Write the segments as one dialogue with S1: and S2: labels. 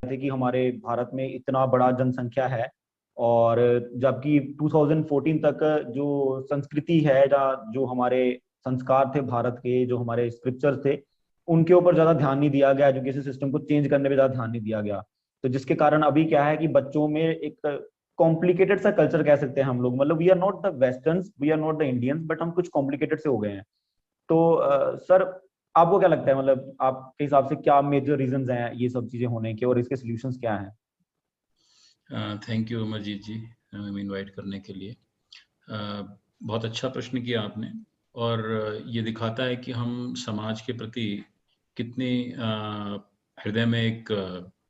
S1: थे कि हमारे भारत में इतना बड़ा जनसंख्या है, और जबकि 2014 तक जो संस्कृति है या जो हमारे संस्कार थे भारत के, जो हमारे स्क्रिप्चर्स थे, उनके ऊपर ज्यादा ध्यान नहीं दिया गया, एजुकेशन सिस्टम को चेंज करने पे ज्यादा ध्यान नहीं दिया गया। तो जिसके कारण अभी क्या है कि बच्चों में एक कॉम्प्लिकेटेड सा कल्चर कह सकते हैं हम लोग, मतलब we are not the westerns, we are not the Indians, but हम कुछ कॉम्प्लिकेटेड से हो गए हैं। तो सर, आपको क्या लगता है, मतलब आपके हिसाब से क्या मेजर रीजंस हैं ये सब चीजें होने के, और इसके सॉल्यूशंस क्या हैं?
S2: थैंक यू अमरजीत जी, हमें इनवाइट करने के लिए। बहुत अच्छा प्रश्न किया आपने, और ये दिखाता है कि हम समाज के प्रति कितनी हृदय में एक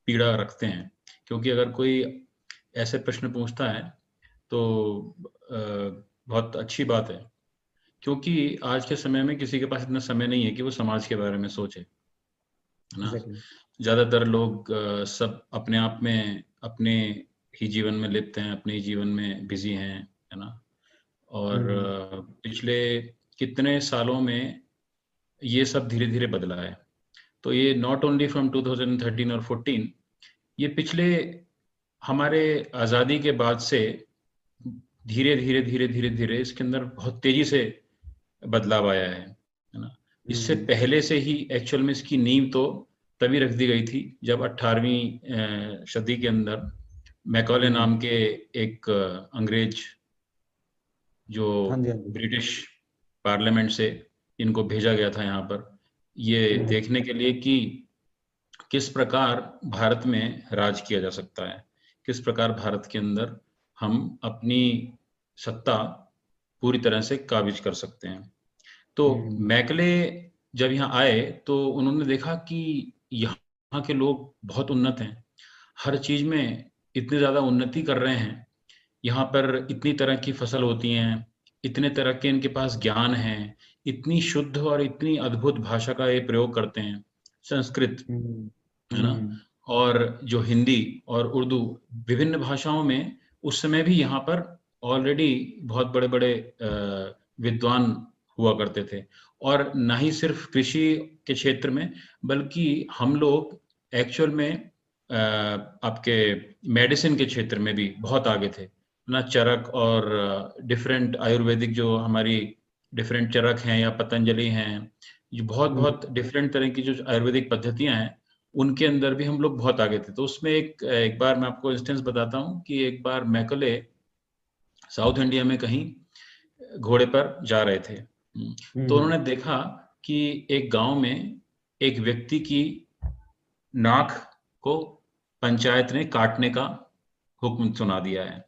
S2: पीड़ा रखते हैं। क्योंकि अगर कोई ऐसे प्रश्न पूछता है तो बहुत अच्छी बात है, क्योंकि आज के समय में किसी के पास इतना समय नहीं है कि वो समाज के बारे में सोचे, है ना।
S1: एग्जैक्टली।
S2: ज़्यादातर लोग सब अपने आप में, अपने ही जीवन में लिप्त हैं, अपने ही जीवन में बिजी हैं, है ना। और पिछले कितने सालों में ये सब धीरे धीरे बदला है। तो ये नॉट ओनली फ्रॉम 2013 और 14, ये पिछले हमारे आज़ादी के बाद से धीरे धीरे धीरे धीरे धीरे इसके अंदर बहुत तेजी से बदलाव आया है ना। इससे पहले से ही एक्चुअल में इसकी नींव तो तभी रख दी गई थी जब 18वीं सदी के अंदर मैकॉले नाम के एक अंग्रेज, जो
S1: हाँ जी, हाँ जी।
S2: ब्रिटिश पार्लियामेंट से इनको भेजा गया था यहाँ पर, ये देखने के लिए कि किस प्रकार भारत में राज किया जा सकता है, किस प्रकार भारत के अंदर हम अपनी सत्ता पूरी तरह से काबिज कर सकते हैं। तो मैकले जब यहाँ आए तो उन्होंने देखा कि यहाँ के लोग बहुत उन्नत हैं, हर चीज में इतनी ज्यादा उन्नति कर रहे हैं, यहाँ पर इतनी तरह की फसल होती हैं, इतने तरह के इनके पास ज्ञान है, इतनी शुद्ध और इतनी अद्भुत भाषा का ये प्रयोग करते हैं, संस्कृत, है ना। और जो हिंदी और उर्दू, विभिन्न भाषाओं में उस समय भी यहाँ पर ऑलरेडी बहुत बड़े बड़े विद्वान हुआ करते थे। और ना ही सिर्फ कृषि के क्षेत्र में, बल्कि हम लोग एक्चुअल में आपके मेडिसिन के क्षेत्र में भी बहुत आगे थे ना। चरक और डिफरेंट आयुर्वेदिक जो हमारी डिफरेंट चरक हैं या पतंजलि हैं, जो बहुत बहुत डिफरेंट तरह की जो आयुर्वेदिक पद्धतियां हैं, उनके अंदर भी हम लोग बहुत आगे थे। तो उसमें एक बार मैं आपको इंस्टेंस बताता हूँ कि एक बार मैकले साउथ इंडिया में कहीं घोड़े पर जा रहे थे। तो उन्होंने देखा कि एक गांव में एक व्यक्ति की नाक को पंचायत ने काटने का हुक्म सुना दिया है।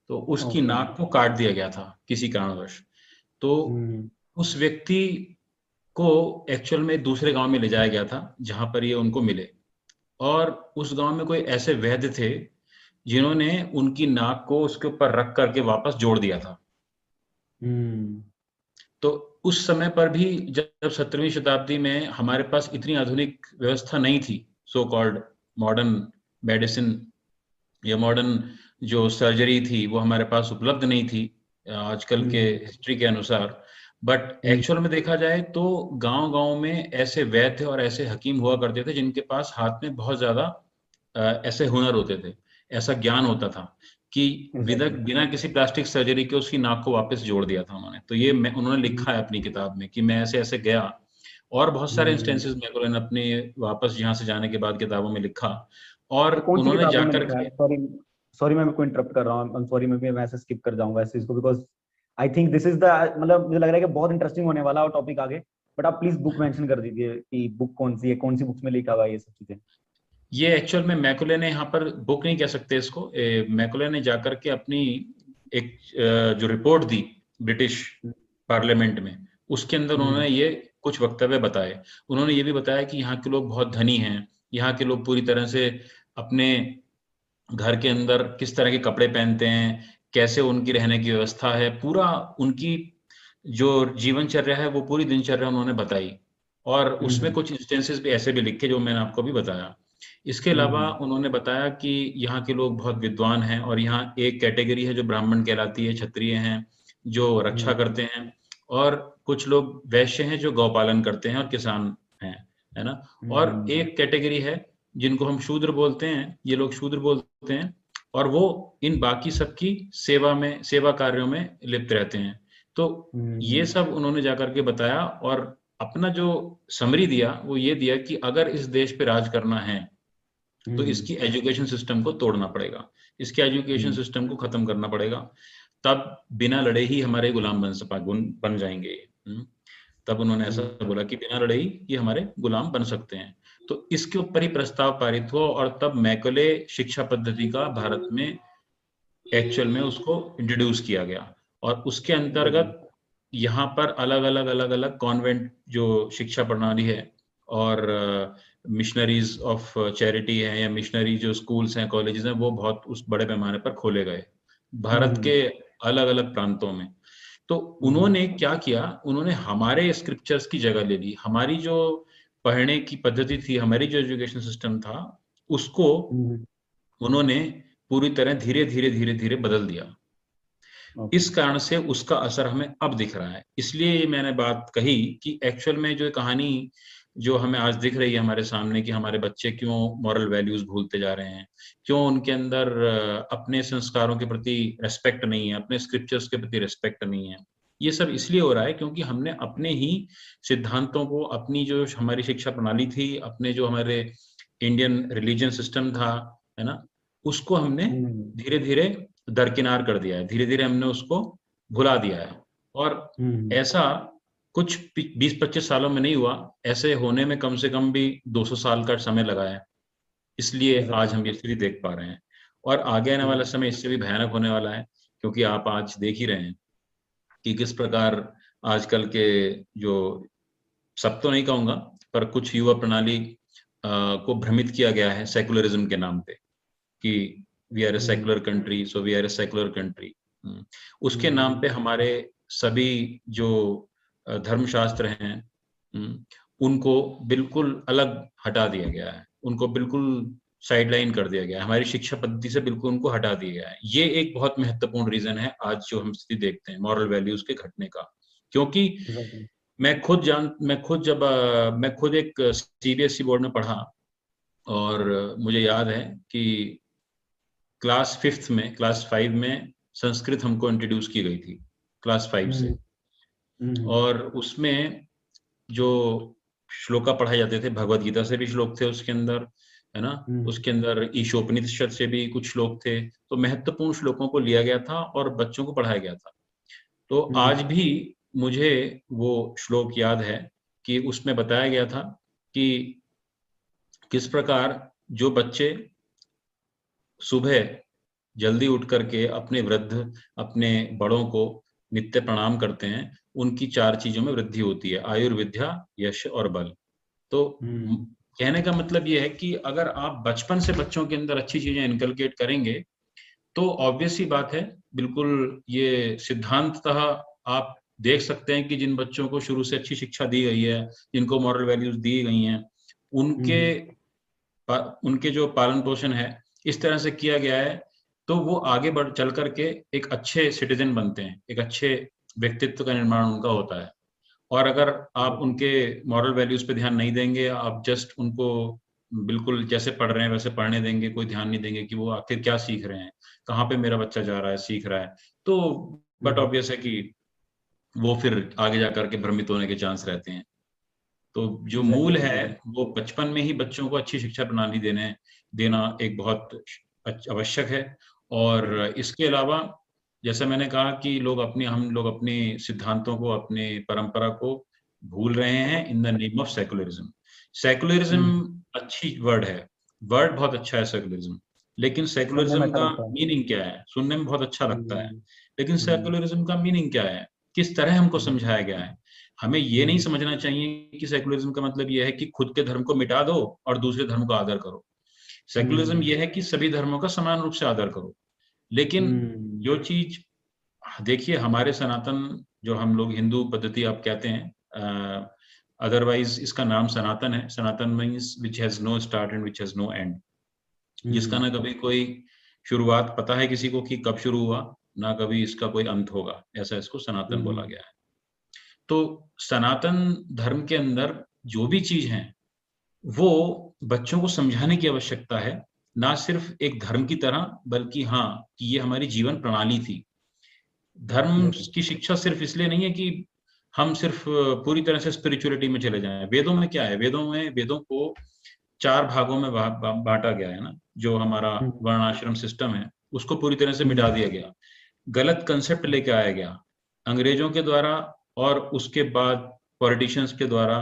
S2: तो उसकी नाक को काट दिया गया था किसी कारणवश। तो उस व्यक्ति को एक्चुअल में दूसरे गांव में ले जाया गया था जहां पर ये उनको मिले, और उस गांव में कोई ऐसे वैद्य थे जिन्होंने उनकी नाक को उसके ऊपर रख करके वापस जोड़ दिया था। तो उस समय पर भी जब 17वीं शताब्दी में हमारे पास इतनी आधुनिक व्यवस्था नहीं थी, सो कॉल्ड मॉडर्न मेडिसिन या मॉडर्न जो सर्जरी थी वो हमारे पास उपलब्ध नहीं थी आजकल के हिस्ट्री के अनुसार। बट एक्चुअल में देखा जाए तो गांव गांव में ऐसे वैद्य और ऐसे हकीम हुआ करते थे जिनके पास हाथ में बहुत ज्यादा ऐसे हुनर होते थे, ऐसा ज्ञान होता था कि बिना किसी प्लास्टिक सर्जरी के उसकी नाक को वापस जोड़ दिया था उन्होंने। तो ये उन्होंने लिखा है अपनी किताब में कि मैं ऐसे ऐसे गया, और बहुत सारे इंस्टेंसेस मैकॉले अपने वापस यहाँ से जाने के बाद किताबों में लिखा। और
S1: कौन सी
S2: उन्होंने
S1: किताबों में
S2: जाकर
S1: लिखा
S2: के,
S1: है? सॉरी, सॉरी मैं आपको इंटरप्ट कर रहा हूँ, सॉरी, मैं वैसे स्किप कर जाऊंगा इस चीज को, because I think this is the, मतलब मुझे लग रहा है कि बहुत इंटरेस्टिंग होने वाला है टॉपिक आगे। बट आप प्लीज बुक मेंशन कर दीजिए कि बुक कौन सी है, कौन सी बुक्स में लिखा हुआ है ये सब चीजें।
S2: ये एक्चुअल में मैकॉले ने यहाँ पर बुक नहीं कह सकते इसको, मैकॉले ने जाकर के अपनी एक जो रिपोर्ट दी ब्रिटिश पार्लियामेंट में, उसके अंदर उन्होंने ये कुछ वक्तव्य बताए। उन्होंने ये भी बताया कि यहाँ के लोग बहुत धनी हैं, यहाँ के लोग पूरी तरह से अपने घर के अंदर किस तरह के कपड़े पहनते हैं, कैसे उनकी रहने की व्यवस्था है, पूरा उनकी जो जीवनचर्या है वो पूरी दिनचर्या उन्होंने बताई। और उसमें कुछ इंस्टेंसेस भी ऐसे भी लिखे जो मैंने आपको भी बताया। इसके अलावा उन्होंने बताया कि यहाँ के लोग बहुत विद्वान हैं, और यहाँ एक कैटेगरी है जो ब्राह्मण कहलाती है, क्षत्रिय हैं जो रक्षा करते हैं, और कुछ लोग वैश्य हैं जो गौपालन करते हैं और किसान हैं, है ना। और एक कैटेगरी है जिनको हम शूद्र बोलते हैं, ये लोग शूद्र बोलते हैं, और वो इन बाकी सबकी सेवा कार्यों में लिप्त रहते हैं। तो ये सब उन्होंने जाकर के बताया, और अपना जो समरी दिया वो ये दिया कि अगर इस देश पे राज करना है तो इसकी एजुकेशन सिस्टम को तोड़ना पड़ेगा, इसके एजुकेशन सिस्टम को खत्म करना पड़ेगा, तब बिना लड़े ही हमारे गुलाम बन जाएंगे। तब उन्होंने ऐसा बोला कि बिना लड़े ही ये हमारे गुलाम बन सकते हैं। तो इसके ऊपर ही प्रस्ताव पारित हुआ, और तब मैकले शिक्षा पद्धति का भारत में एक्चुअल में उसको इंट्रोड्यूस किया गया, और उसके अंतर्गत यहाँ पर अलग अलग कॉन्वेंट जो शिक्षा प्रणाली है, और मिशनरीज ऑफ चैरिटी है, या मिशनरी जो स्कूल्स हैं, कॉलेजेस हैं, वो बहुत उस बड़े पैमाने पर खोले गए भारत के अलग अलग प्रांतों में। तो उन्होंने क्या किया, उन्होंने हमारे स्क्रिप्चर्स की जगह ले ली। हमारी जो पढ़ने की पद्धति थी, हमारी जो एजुकेशन सिस्टम था, उसको उन्होंने पूरी तरह धीरे धीरे बदल दिया। इस कारण से उसका असर हमें अब दिख रहा है। इसलिए मैंने बात कही कि एक्चुअल में जो कहानी जो हमें आज दिख रही है हमारे सामने, कि हमारे बच्चे क्यों मॉरल वैल्यूज भूलते जा रहे हैं, क्यों उनके अंदर अपने संस्कारों के प्रति रेस्पेक्ट नहीं है, अपने स्क्रिप्चर्स के प्रति रेस्पेक्ट नहीं है, ये सब इसलिए हो रहा है क्योंकि हमने अपने ही सिद्धांतों को, अपनी जो हमारी शिक्षा प्रणाली थी, अपने जो हमारे इंडियन रिलीजन सिस्टम था, है ना, उसको हमने धीरे धीरे दरकिनार कर दिया है, धीरे धीरे हमने उसको भुला दिया है। और ऐसा कुछ 20-25 सालों में नहीं हुआ, ऐसे होने में कम से कम भी 200 साल का समय लगा है। इसलिए आज हम ये स्थिति देख पा रहे हैं, और आगे आने वाला समय इससे भी भयानक होने वाला है, क्योंकि आप आज देख ही रहे हैं कि किस प्रकार आजकल के जो, सब तो नहीं कहूंगा, पर कुछ युवा प्रणाली को भ्रमित किया गया है सेकुलरिज्म के नाम पे, कि we are a secular country, so we are a secular country. उसके नाम पे हमारे सभी जो धर्मशास्त्र हैं, उनको बिल्कुल अलग हटा दिया गया है, उनको बिल्कुल साइडलाइन कर दिया गया है, हमारी शिक्षा पद्धति से बिल्कुल उनको हटा दिया गया है। ये एक बहुत महत्वपूर्ण रीजन है आज जो हम स्थिति देखते हैं मॉरल वैल्यूज के घटने का। क्योंकि मैं खुद एक सीबीएसई बोर्ड में पढ़ा, और मुझे याद है कि क्लास 5 में संस्कृत हमको इंट्रोड्यूस की गई थी, क्लास 5 से। और उसमें जो श्लोका पढ़ाए जाते थे, भगवत गीता से भी श्लोक थे उसके अंदर, है ना, उसके अंदर ईशोपनिषद से भी कुछ श्लोक थे। तो महत्वपूर्ण श्लोकों को लिया गया था और बच्चों को पढ़ाया गया था। तो आज भी मुझे वो श्लोक याद है कि उसमें बताया गया था कि किस प्रकार जो बच्चे सुबह जल्दी उठ करके अपने वृद्ध, अपने बड़ों को नित्य प्रणाम करते हैं, उनकी 4 चीजों में वृद्धि होती है, आयुर्विद्या, यश और बल। तो कहने का मतलब ये है कि अगर आप बचपन से बच्चों के अंदर अच्छी चीजें इनकलकेट करेंगे, तो ऑब्वियस ही बात है, बिल्कुल ये सिद्धांततः आप देख सकते हैं कि जिन बच्चों को शुरू से अच्छी शिक्षा दी गई है, जिनको मॉरल वैल्यूज दी गई हैं, उनके जो पालन पोषण है इस तरह से किया गया है, तो वो आगे बढ़ चल करके एक अच्छे सिटीजन बनते हैं, एक अच्छे व्यक्तित्व का निर्माण उनका होता है। और अगर आप उनके मॉरल वैल्यूज पे ध्यान नहीं देंगे, आप जस्ट उनको बिल्कुल जैसे पढ़ रहे हैं वैसे पढ़ने देंगे, कोई ध्यान नहीं देंगे कि वो आखिर क्या सीख रहे हैं, कहाँ पे मेरा बच्चा जा रहा है, सीख रहा है, तो बट ऑब्वियस है कि वो फिर आगे जाकर के भ्रमित होने के चांस रहते हैं। तो जो मूल है वो बचपन में ही बच्चों को अच्छी शिक्षा प्रणाली देना एक बहुत आवश्यक है। और इसके अलावा जैसे मैंने कहा कि हम लोग अपने सिद्धांतों को, अपने परंपरा को भूल रहे हैं in the name of secularism. Secularism अच्छी वर्ड है, वर्ड बहुत अच्छा है सेकुलरिज्म, लेकिन सेकुलरिज्म का मीनिंग क्या है? सुनने में बहुत अच्छा लगता है, लेकिन सेकुलरिज्म का मीनिंग क्या है, किस तरह हमको समझाया गया है? हमें ये नहीं समझना चाहिए कि सेकुलरिज्म का मतलब ये है कि खुद के धर्म को मिटा दो और दूसरे धर्म को आदर करो। सेकुलरिज्म ये है कि सभी धर्मों का समान रूप से आदर करो। लेकिन जो चीज देखिए, हमारे सनातन, जो हम लोग हिंदू पद्धति आप कहते हैं, अदरवाइज इसका नाम सनातन है। सनातन means which has no start and which has no end, जिसका ना कभी कोई शुरुआत पता है किसी को कि कब शुरू हुआ, ना कभी इसका कोई अंत होगा, ऐसा इसको सनातन बोला गया है। तो सनातन धर्म के अंदर जो भी चीज है वो बच्चों को समझाने की आवश्यकता है, ना सिर्फ एक धर्म की तरह, बल्कि हाँ कि ये हमारी जीवन प्रणाली थी। धर्म की शिक्षा सिर्फ इसलिए नहीं है कि हम सिर्फ पूरी तरह से स्पिरिचुअलिटी में चले जाएं। वेदों में क्या है, वेदों को 4 भागों में बांटा गया है ना। जो हमारा वर्णाश्रम सिस्टम है उसको पूरी तरह से मिटा दिया गया, गलत कंसेप्ट लेके आया गया अंग्रेजों के द्वारा, और उसके बाद पॉलिटिशियंस के द्वारा।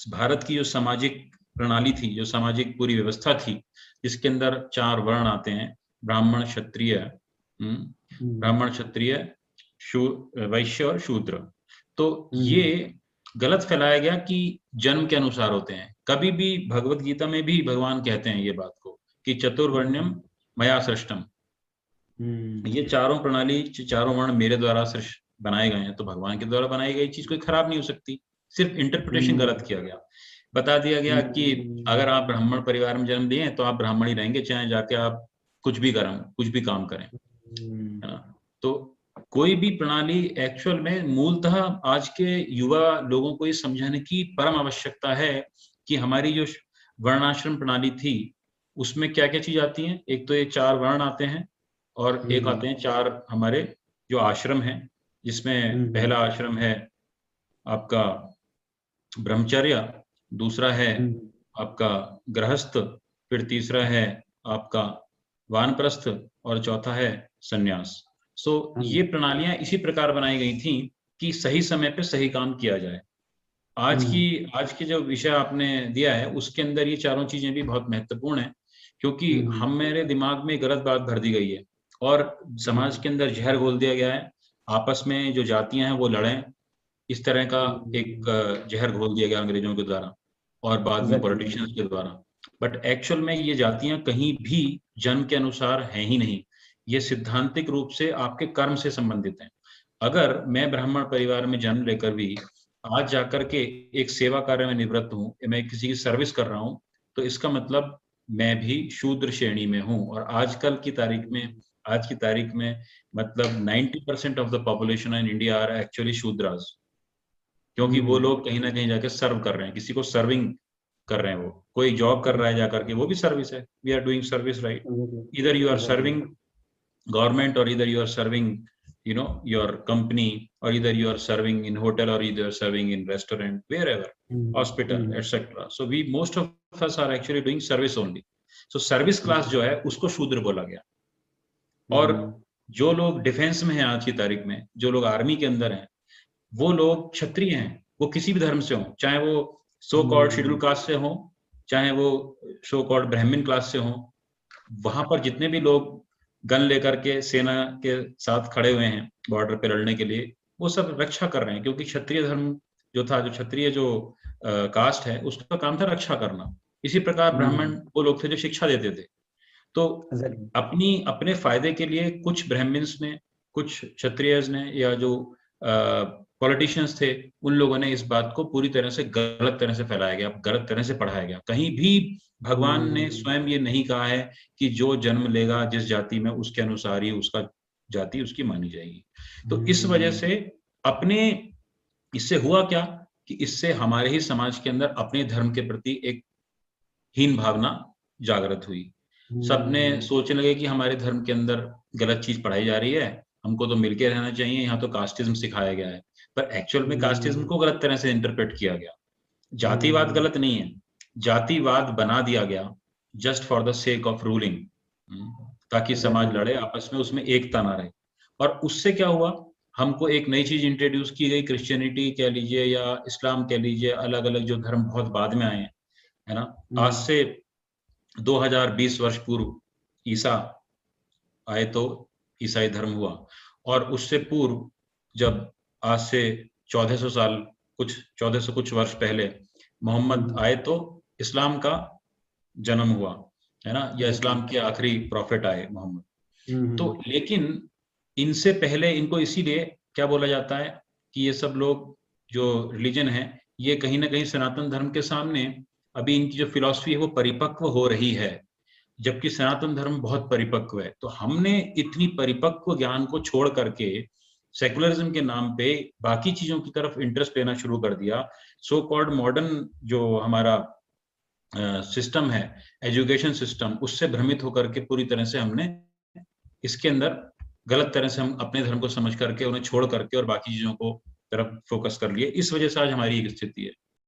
S2: भारत की जो सामाजिक प्रणाली थी, जो सामाजिक पूरी व्यवस्था थी, जिसके अंदर 4 वर्ण आते हैं, ब्राह्मण, क्षत्रिय, वैश्य और शूद्र। तो ये गलत फैलाया गया कि जन्म के अनुसार होते हैं। कभी भी भगवत गीता में भी भगवान कहते हैं ये बात को कि चतुर्वर्ण्यम मया सृष्टम। ये चारों प्रणाली, चारों वर्ण मेरे द्वारा बनाए गए हैं, तो भगवान के द्वारा बनाई गई चीज कोई खराब नहीं हो सकती। सिर्फ इंटरप्रिटेशन गलत किया गया, बता दिया गया कि अगर आप ब्राह्मण परिवार में जन्म लिए तो आप ब्राह्मण ही रहेंगे, चाहे जाके आप कुछ भी काम करें, है ना। तो कोई भी प्रणाली एक्चुअल में मूलतः आज के युवा लोगों को ये समझाने की परम आवश्यकता है कि हमारी जो वर्णाश्रम प्रणाली थी उसमें क्या क्या चीज आती है। एक तो ये 4 वर्ण आते हैं, और एक आते हैं 4 हमारे जो आश्रम हैं, जिसमें पहला आश्रम है आपका ब्रह्मचर्य, दूसरा है आपका गृहस्थ, फिर तीसरा है आपका वानप्रस्थ, और चौथा है सन्यास। ये प्रणालियां इसी प्रकार बनाई गई थी कि सही समय पे सही काम किया जाए। आज की जो विषय आपने दिया है उसके अंदर ये चारों चीजें भी बहुत महत्वपूर्ण है, क्योंकि मेरे दिमाग में गलत बात भर दी गई है और समाज के अंदर जहर घोल दिया गया है। आपस में जो जातियां हैं वो लड़ें, इस तरह का एक जहर घोल दिया गया अंग्रेजों के द्वारा और बाद में पॉलिटिशियंस के द्वारा। बट एक्चुअल में ये जातियां कहीं भी जन्म के अनुसार हैं ही नहीं, ये सिद्धांतिक रूप से आपके कर्म से संबंधित हैं। अगर मैं ब्राह्मण परिवार में जन्म लेकर भी आज जाकर के एक सेवा कार्य में निवृत्त हूँ, मैं किसी की सर्विस कर रहा हूँ, तो इसका मतलब मैं भी शूद्र श्रेणी में हूँ। और आज की तारीख में मतलब 90% of the population in India are actually Shudras, क्योंकि वो लोग कहीं ना कहीं जाके सर्व कर रहे हैं, किसी को सर्विंग कर रहे हैं। वो कोई जॉब कर रहा है जाकर के, वो भी सर्विस है। We are doing service, right? इधर you are serving government, or either you are serving your company, or either you are serving in hotel, or either serving in restaurant, wherever, hospital, etc. So most of us are actually doing service only. So service class जो है उसको शूद्र बोला गया। और जो लोग defence में हैं आज की तारीख में, जो लोग आर्मी के अंदर हैं, वो लोग क्षत्रिय हैं, वो किसी भी धर्म से हो, चाहे वो सो कॉल्ड शेड्यूल कास्ट से हो, चाहे वो सो कॉल्ड ब्राह्मण क्लास से हो। वहां पर जितने भी लोग गन लेकर के सेना के साथ खड़े हुए हैं बॉर्डर पे लड़ने के लिए, वो सब रक्षा कर रहे हैं, क्योंकि क्षत्रिय धर्म जो था, जो क्षत्रिय जो कास्ट है, उसका काम था रक्षा करना। इसी प्रकार ब्राह्मण वो लोग थे जो शिक्षा देते थे। तो अपने फायदे के लिए कुछ ब्राह्मण्स ने, कुछ क्षत्रियज ने, या जो पॉलिटिशियंस थे, उन लोगों ने इस बात को पूरी तरह से गलत तरह से फैलाया गया, गलत तरह से पढ़ाया गया। कहीं भी भगवान ने स्वयं ये नहीं कहा है कि जो जन्म लेगा जिस जाति में, उसके अनुसार ही उसका जाति उसकी मानी जाएगी। तो इस वजह से इससे हुआ क्या कि इससे हमारे ही समाज के अंदर अपने धर्म के प्रति एक हीन भावना जागृत हुई। सबने सोचने लगे कि हमारे धर्म के अंदर गलत चीज पढ़ाई जा रही है, हमको तो मिलके रहना चाहिए, यहाँ तो कास्टिज्म सिखाया गया है। पर एक्चुअल में कास्टिज्म को गलत तरह से इंटरप्रेट किया गया। जातिवाद गलत नहीं है, जातिवाद बना दिया गया just for the sake of ruling, ताकि समाज लड़े आपस में, उसमें एकता ना रहे। और उससे क्या हुआ, हमको एक नई चीज इंट्रोड्यूस की गई, क्रिश्चियनिटी कह लीजिए या इस्लाम कह लीजिए, अलग अलग जो धर्म बहुत बाद में आए हैं, है ना। आज से 2020 वर्ष पूर्व ईसा आए तो ईसाई धर्म हुआ, और उससे पूर्व जब आज से 1400 कुछ वर्ष पहले मोहम्मद आए तो इस्लाम का जन्म हुआ, है ना, या इस्लाम के आखिरी प्रॉफिट आए मोहम्मद। तो लेकिन इनसे पहले इनको इसीलिए क्या बोला जाता है कि ये सब लोग जो रिलीजन है, ये कहीं ना कहीं सनातन धर्म के सामने अभी इनकी जो फिलॉसफी है वो परिपक्व हो रही है, जबकि सनातन धर्म बहुत परिपक्व है। तो हमने इतनी परिपक्व ज्ञान को छोड़ करके सेकुलरिज्म के नाम पे बाकी चीजों की तरफ इंटरेस्ट लेना शुरू कर दिया। सो कॉल्ड मॉडर्न जो हमारा सिस्टम है, एजुकेशन सिस्टम, उससे भ्रमित होकर के पूरी तरह से हमने इसके अंदर गलत तरह से हम अपने धर्म को समझ करके उन्हें छोड़ करके और बाकी चीजों को तरफ फोकस कर लिए। इस वजह से आज हमारी एक स्थिति है।